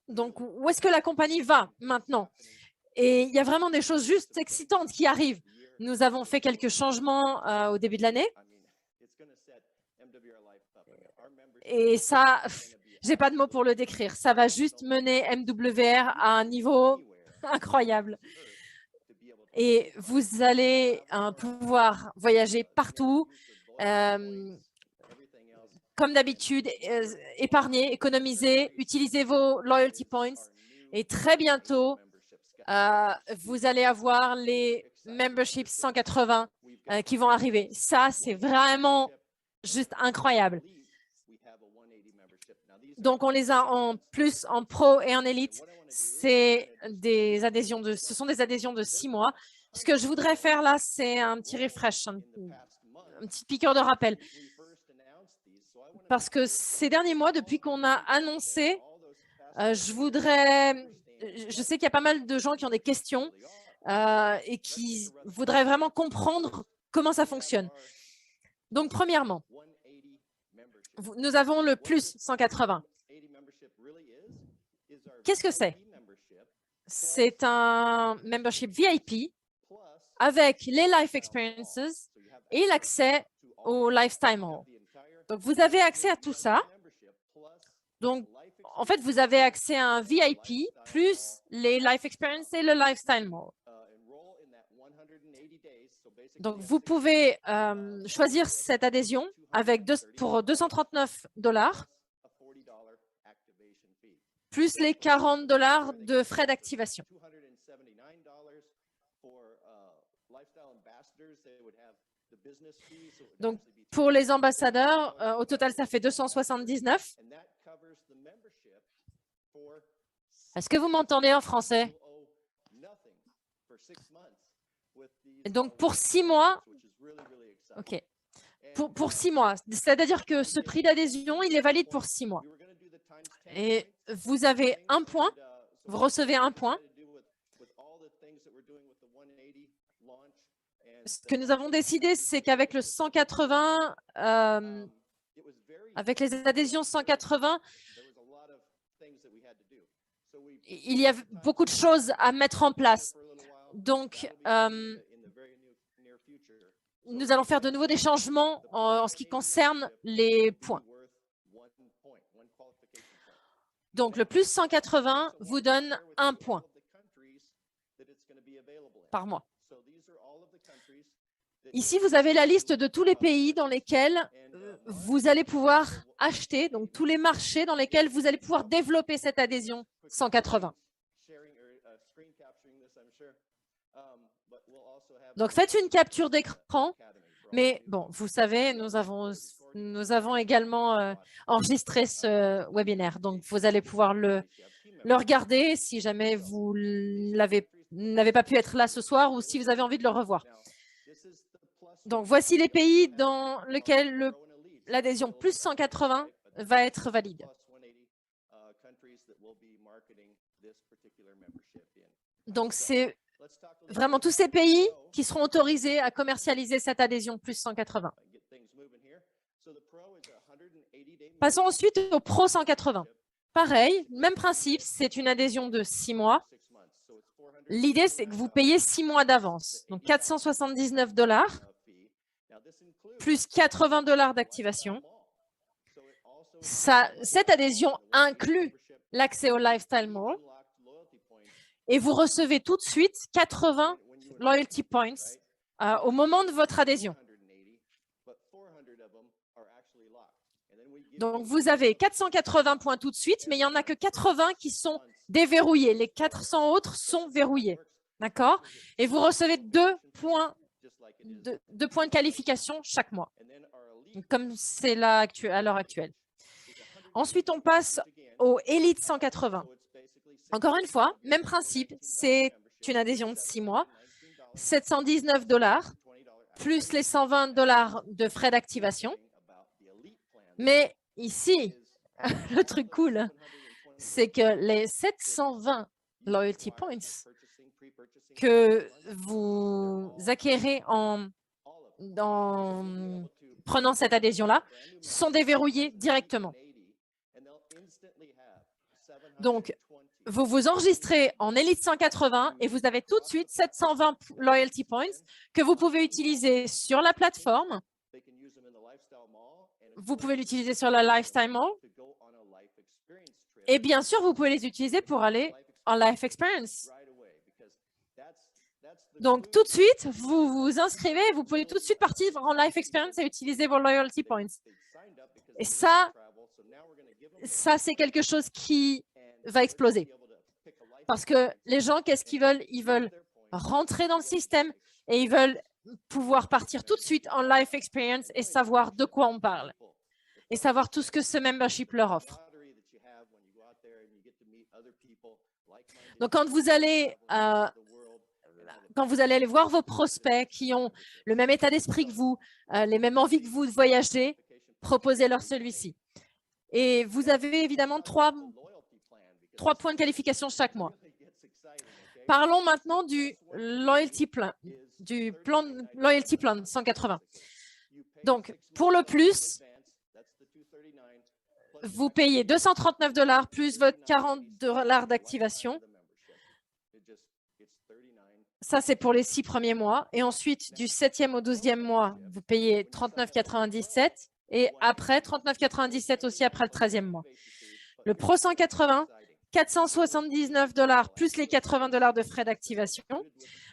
Donc, où est-ce que la compagnie va maintenant? Et il y a vraiment des choses juste excitantes qui arrivent. Nous avons fait quelques changements au début de l'année. Et ça, j'ai pas de mots pour le décrire. Ça va juste mener MWR à un niveau incroyable. Et vous allez pouvoir voyager partout. Comme d'habitude, épargner, économiser, utilisez vos loyalty points. Et très bientôt, vous allez avoir les memberships 180 qui vont arriver. Ça, c'est vraiment juste incroyable. Donc, on les a en plus, en pro et en élite. Ce sont des adhésions de 6 mois. Ce que je voudrais faire là, c'est un petit refresh, un petit piqueur de rappel. Parce que ces derniers mois, depuis qu'on a annoncé, je sais qu'il y a pas mal de gens qui ont des questions et qui voudraient vraiment comprendre comment ça fonctionne. Donc, premièrement, nous avons le plus 180. Qu'est-ce que c'est? C'est un membership VIP avec les life experiences et l'accès au lifestyle mall. Donc, vous avez accès à tout ça. Donc, en fait, vous avez accès à un VIP plus les life experiences et le lifestyle mall. Donc, vous pouvez choisir cette adhésion pour $239 plus les $40 de frais d'activation. Donc, pour les ambassadeurs, au total, ça fait 279. Est-ce que vous m'entendez en français? Donc, pour 6 mois, OK. Pour 6 mois, c'est-à-dire que ce prix d'adhésion, il est valide pour 6 mois. Et vous avez un point, vous recevez un point. Ce que nous avons décidé, c'est qu'avec le 180, avec les adhésions 180, il y a beaucoup de choses à mettre en place. Donc, nous allons faire de nouveau des changements en ce qui concerne les points. Donc, le plus 180 vous donne un point par mois. Ici, vous avez la liste de tous les pays dans lesquels vous allez pouvoir acheter, donc tous les marchés dans lesquels vous allez pouvoir développer cette adhésion 180. Donc, faites une capture d'écran. Mais bon, vous savez, nous avons également enregistré ce webinaire. Donc, vous allez pouvoir le regarder si jamais vous n'avez pas pu être là ce soir ou si vous avez envie de le revoir. Donc, voici les pays dans lesquels l'adhésion plus 180 va être valide. Donc, c'est vraiment tous ces pays qui seront autorisés à commercialiser cette adhésion plus 180. Passons ensuite au Pro 180. Pareil, même principe, c'est une adhésion de 6 mois. L'idée, c'est que vous payez 6 mois d'avance, donc $479 plus $80 d'activation. Cette adhésion inclut l'accès au Lifestyle Mall et vous recevez tout de suite 80 loyalty points au moment de votre adhésion. Donc, vous avez 480 points tout de suite, mais il n'y en a que 80 qui sont déverrouillés. Les 400 autres sont verrouillés. D'accord? Et vous recevez 2 points de qualification chaque mois, comme c'est là à l'heure actuelle. Ensuite, on passe au Elite 180. Encore une fois, même principe, c'est une adhésion de 6 mois, $719 plus les $120 de frais d'activation. Mais ici, le truc cool, c'est que les 720 loyalty points que vous acquérez en prenant cette adhésion-là sont déverrouillés directement. Donc, vous vous enregistrez en Elite 180 et vous avez tout de suite 720 Loyalty Points que vous pouvez utiliser sur la plateforme. Vous pouvez l'utiliser sur la Lifestyle Mall. Et bien sûr, vous pouvez les utiliser pour aller en Life Experience. Donc, tout de suite, vous vous inscrivez, vous pouvez tout de suite partir en Life Experience et utiliser vos Loyalty Points. Et ça c'est quelque chose qui va exploser. Parce que les gens, qu'est-ce qu'ils veulent? Ils veulent rentrer dans le système et ils veulent pouvoir partir tout de suite en Life Experience et savoir de quoi on parle et savoir tout ce que ce membership leur offre. Donc, quand vous allez aller voir vos prospects qui ont le même état d'esprit que vous, les mêmes envies que vous de voyager, proposez-leur celui-ci. Et vous avez évidemment trois points de qualification chaque mois. Parlons maintenant du Loyalty Plan, Loyalty Plan 180. Donc, pour le plus, vous payez 239 $ plus votre 40 $ d'activation. Ça, c'est pour les 6 premiers mois. Et ensuite, du 7e au 12e mois, vous payez 39,97 $ et après 39,97 $ aussi après le 13e mois. Le Pro 180, 479 $ plus les 80 $ de frais d'activation.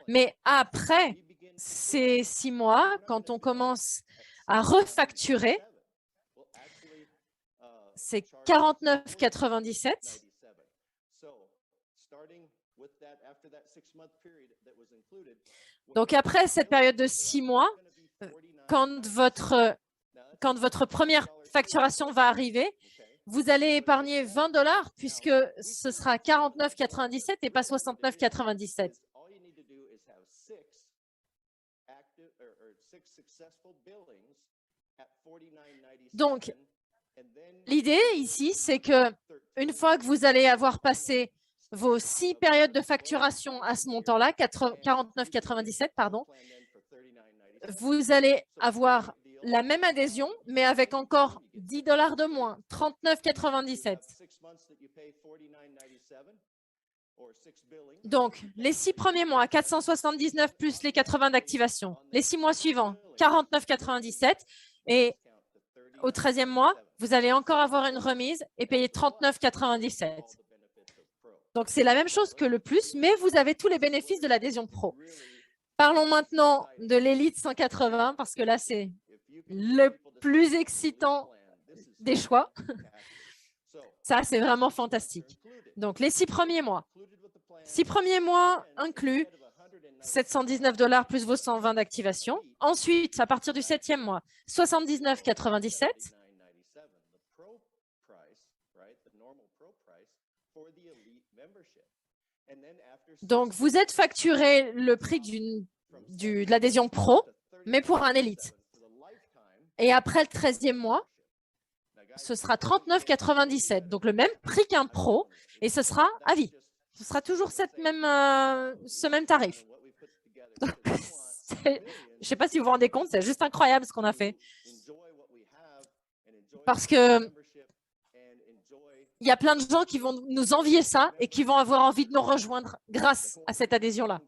Mais après ces 6 mois, quand on commence à refacturer, c'est 49,97 $. Donc, après cette période de 6 mois, quand votre première facturation va arriver, vous allez épargner 20 $ puisque ce sera 49,97 $ et pas 69,97 $. Donc, l'idée ici, c'est que une fois que vous allez avoir passé vos 6 périodes de facturation à ce montant-là, 49,97 $, pardon, vous allez avoir la même adhésion, mais avec encore 10 $ de moins, 39,97 $. Donc, les 6 premiers mois, 479 plus les 80 d'activation. Les 6 mois suivants, 49,97 $. Et au 13e mois, vous allez encore avoir une remise et payer 39,97 $. Donc, c'est la même chose que le plus, mais vous avez tous les bénéfices de l'adhésion pro. Parlons maintenant de l'Elite 180 parce que là, c'est le plus excitant des choix. Ça, c'est vraiment fantastique. Donc, les 6 premiers mois. 6 premiers mois inclus 719 $ plus vos 120 d'activation. Ensuite, à partir du 7e mois, 79,97 $. Donc, vous êtes facturé le prix de l'adhésion pro, mais pour un Elite. Et après le 13e mois, ce sera 39,97 $. Donc, le même prix qu'un pro, et ce sera à vie. Ce sera toujours ce même tarif. Donc, je ne sais pas si vous vous rendez compte, c'est juste incroyable ce qu'on a fait. Parce que il y a plein de gens qui vont nous envier ça et qui vont avoir envie de nous rejoindre grâce à cette adhésion-là.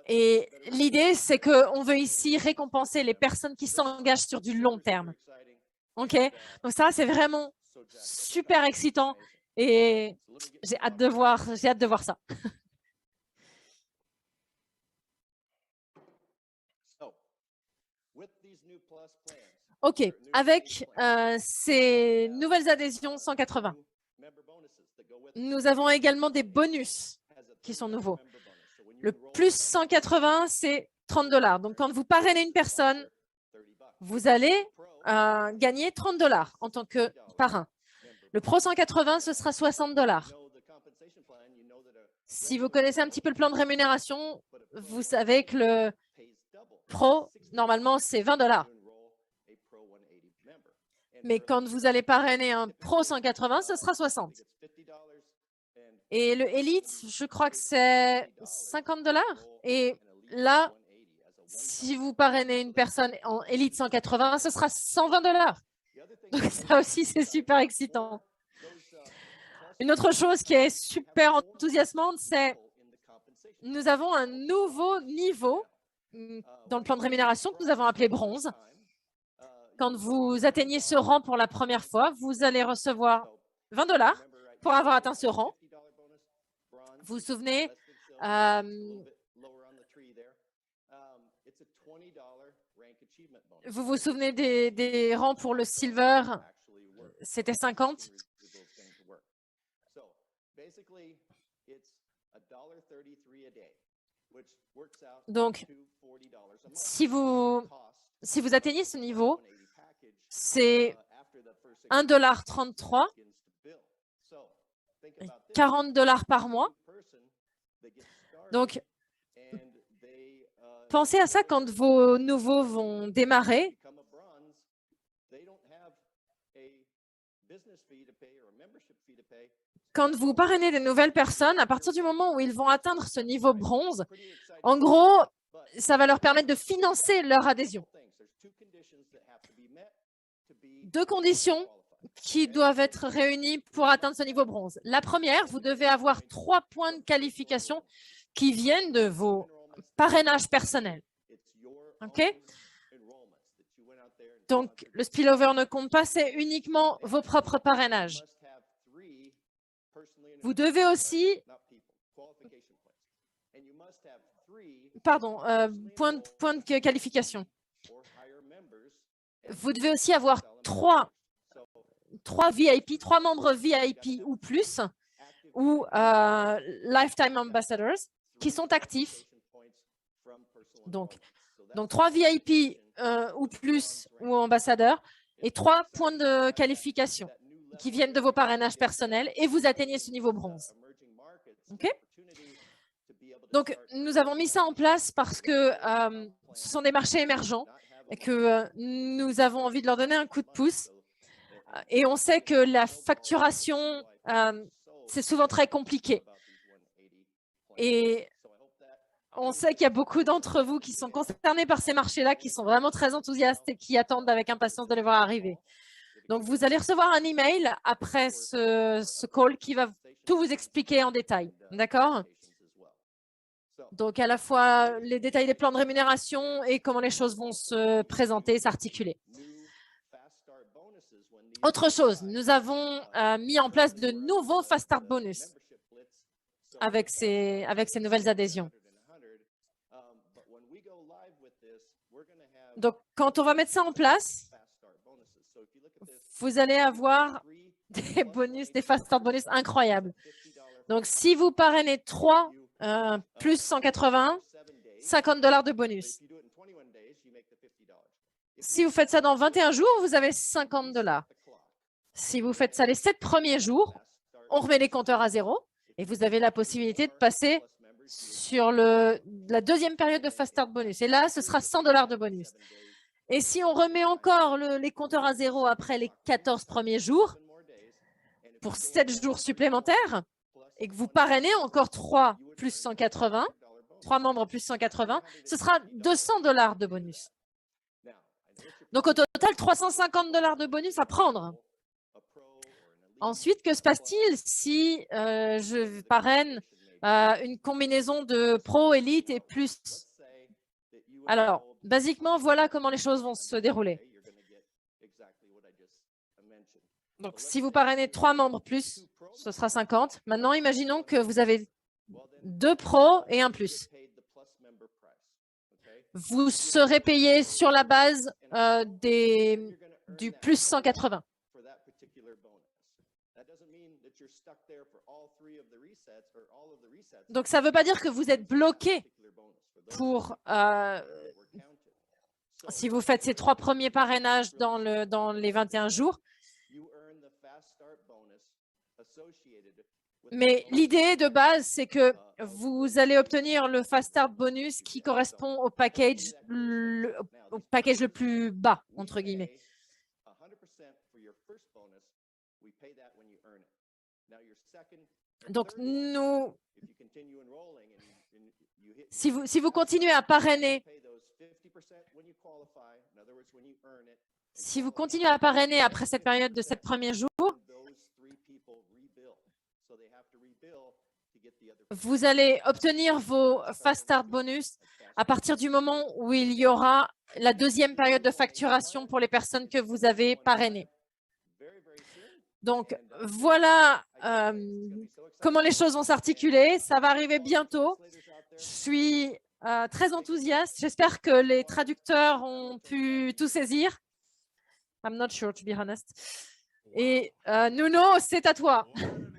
Et l'idée, c'est qu'on veut ici récompenser les personnes qui s'engagent sur du long terme. OK? Donc ça, c'est vraiment super excitant et j'ai hâte de voir ça. OK, avec ces nouvelles adhésions 180, nous avons également des bonus qui sont nouveaux. Le plus 180, c'est 30 $. Donc, quand vous parrainez une personne, vous allez gagner 30 $ en tant que parrain. Le Pro 180, ce sera 60 $. Si vous connaissez un petit peu le plan de rémunération, vous savez que le Pro, normalement, c'est 20 $. Mais quand vous allez parrainer un Pro 180, ce sera 60. Et le Elite, je crois que c'est 50 $. Et là, si vous parrainez une personne en Elite 180, ce sera 120 $. Donc ça aussi, c'est super excitant. Une autre chose qui est super enthousiasmante, c'est nous avons un nouveau niveau dans le plan de rémunération que nous avons appelé bronze. Quand vous atteignez ce rang pour la première fois, vous allez recevoir 20 $ pour avoir atteint ce rang. Vous vous souvenez, des rangs pour le silver, c'était 50. Donc, si vous atteignez ce niveau, c'est 1,33 $, 40 $ par mois. Donc, pensez à ça quand vos nouveaux vont démarrer. Quand vous parrainez des nouvelles personnes, à partir du moment où ils vont atteindre ce niveau bronze, en gros, ça va leur permettre de financer leur adhésion. 2 conditions qui doivent être réunies pour atteindre ce niveau bronze. La première, vous devez avoir 3 points de qualification qui viennent de vos parrainages personnels. OK? Donc, le spillover ne compte pas, c'est uniquement vos propres parrainages. Vous devez aussi, point de qualification. Vous devez aussi avoir 3 VIP, 3 membres VIP ou plus, ou Lifetime Ambassadors, qui sont actifs. Donc 3 VIP ou plus ou ambassadeurs et 3 points de qualification qui viennent de vos parrainages personnels et vous atteignez ce niveau bronze. OK? Donc, nous avons mis ça en place parce que ce sont des marchés émergents et que nous avons envie de leur donner un coup de pouce. Et on sait que la facturation, c'est souvent très compliqué. Et on sait qu'il y a beaucoup d'entre vous qui sont concernés par ces marchés-là, qui sont vraiment très enthousiastes et qui attendent avec impatience de les voir arriver. Donc, vous allez recevoir un email après ce call qui va tout vous expliquer en détail. D'accord? Donc, à la fois les détails des plans de rémunération et comment les choses vont se présenter, s'articuler. Autre chose, nous avons mis en place de nouveaux Fast Start bonus avec ces nouvelles adhésions. Donc, quand on va mettre ça en place, vous allez avoir des bonus, des Fast Start bonus incroyables. Donc, si vous parrainez 3 plus 180, 50 $ de bonus. Si vous faites ça dans 21 jours, vous avez 50 $. Si vous faites ça les 7 premiers jours, on remet les compteurs à 0 et vous avez la possibilité de passer sur la deuxième période de Fast Start bonus. Et là, ce sera 100 $ de bonus. Et si on remet encore les compteurs à 0 après les 14 premiers jours, pour 7 jours supplémentaires, et que vous parrainez encore 3 plus 180, 3 membres plus 180, ce sera 200 $ de bonus. Donc, au total, 350 $ de bonus à prendre. Ensuite, que se passe-t-il si je parraine une combinaison de pro, élite et plus? Alors, basiquement, voilà comment les choses vont se dérouler. Donc, si vous parrainez 3 membres plus, ce sera 50. Maintenant, imaginons que vous avez 2 pros et 1 plus. Vous serez payé sur la base du plus 180. Donc, ça ne veut pas dire que vous êtes bloqué pour si vous faites ces 3 premiers parrainages dans les 21 jours. Mais l'idée de base, c'est que vous allez obtenir le Fast Start bonus qui correspond au package le plus bas, entre guillemets. Donc, si vous continuez à parrainer, après cette période de 7 premiers jours, Vous allez obtenir vos Fast Start bonus à partir du moment où il y aura la deuxième période de facturation pour les personnes que vous avez parrainées. Donc, voilà comment les choses vont s'articuler. Ça va arriver bientôt. Je suis très enthousiaste. J'espère que les traducteurs ont pu tout saisir. I'm not sure, to be honest. Et Nuno, c'est à toi.